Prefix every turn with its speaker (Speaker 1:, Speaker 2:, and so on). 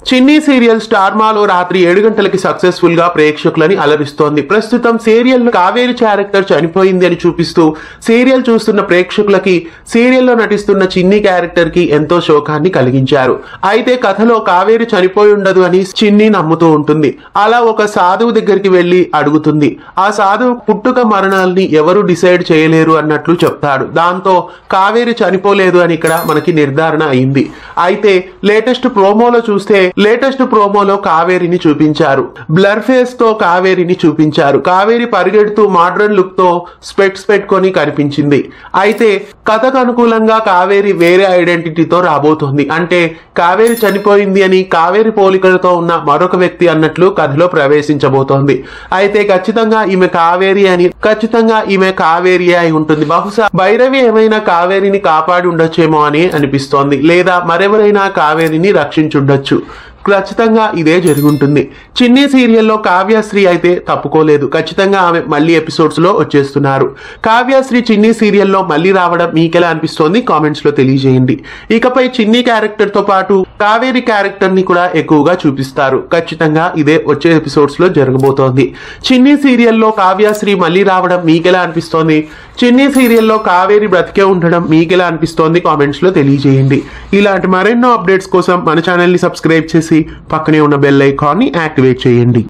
Speaker 1: చిన్ని serial star మాలో రాత్రి 7 గంటలకి సక్సెస్ఫుల్ గా ప్రేక్షకులని అలరిస్తోంది. ప్రస్తుతం సీరియల్ కావేరి క్యారెక్టర్ చనిపోయింది అని చూపిస్తూ సీరియల్ చూస్తున్న ప్రేక్షకులకి సీరియల్లో నటిస్తున్న చిన్ని క్యారెక్టర్ కి ఎంతో శోకాన్ని కలిగించారు. అయితే కథలో కావేరి చనిపోయి ఉండదు అని చిన్ని నమ్ముతూ ఉంటుంది. అలా ఒక సాధువు దగ్గరికి వెళ్లి అడుగుతుంది. ఆ సాధువు పుట్టుక మరణాలని ఎవరు డిసైడ్ చేయలేరు అన్నట్లు చెప్తాడు. దాంతో కావేరి చనిపోలేదు అని ఇక్కడ మనకి నిర్ధారణ అయింది. అయితే లేటెస్ట్ ప్రోమోలో కావేరిని చూపించారు. బ్లర్ ఫేస్ తో కావేరిని చూపించారు. కావేరి పరిగెడుతూ మోడ్రన్ లుక్ తో స్పెక్స్ పెట్టుకొని కనిపించింది. అయితే కథకు అనుకూలంగా కావేరి వేరే ఐడెంటిటీతో రాబోతోంది. అంటే కావేరి చనిపోయింది అని కావేరి పోలికలతో ఉన్న మరొక వ్యక్తి అన్నట్లు కథలో ప్రవేశించబోతోంది. అయితే ఖచ్చితంగా ఈమె కావేరి అయి ఉంటుంది. బహుశా భైరవి ఏమైనా కావేరిని కాపాడి ఉండొచ్చేమో అని అనిపిస్తోంది. లేదా మరెవరైనా కావేరిని రక్షించుండొచ్చు. ఖచ్చితంగా ఇదే జరుగుంటుంది. చిన్ని సీరియల్లో కావ్యశ్రీ అయితే తప్పుకోలేదు. ఖచ్చితంగా ఆమె మళ్ళీ ఎపిసోడ్స్ లో వచ్చేస్తున్నారు. కావ్యశ్రీ చిన్ని సీరియల్లో మళ్ళీ రావడం మీకెలా అనిపిస్తోంది కామెంట్స్ లో తెలియజేయండి. ఇకపై చిన్ని క్యారెక్టర్ తో పాటు కావేరి క్యారెక్టర్ ని కూడా ఎక్కువగా చూపిస్తారు. ఖచ్చితంగా ఇదే వచ్చే ఎపిసోడ్స్ లో జరగబోతోంది. చిన్ని సీరియల్లో కావ్యశ్రీ మళ్ళీ రావడం మీకెలా అనిపిస్తోంది? చిన్ని సీరియల్లో కావేరి బ్రతికే ఉండడం మీకెలా అనిపిస్తోంది కామెంట్స్ లో తెలియజేయండి. ఇలాంటి మరెన్నో అప్డేట్స్ కోసం మన ఛానల్ ని సబ్స్క్రైబ్ చేసి పక్కనే ఉన్న బెల్ ఐకాన్ ని యాక్టివేట్ చేయండి.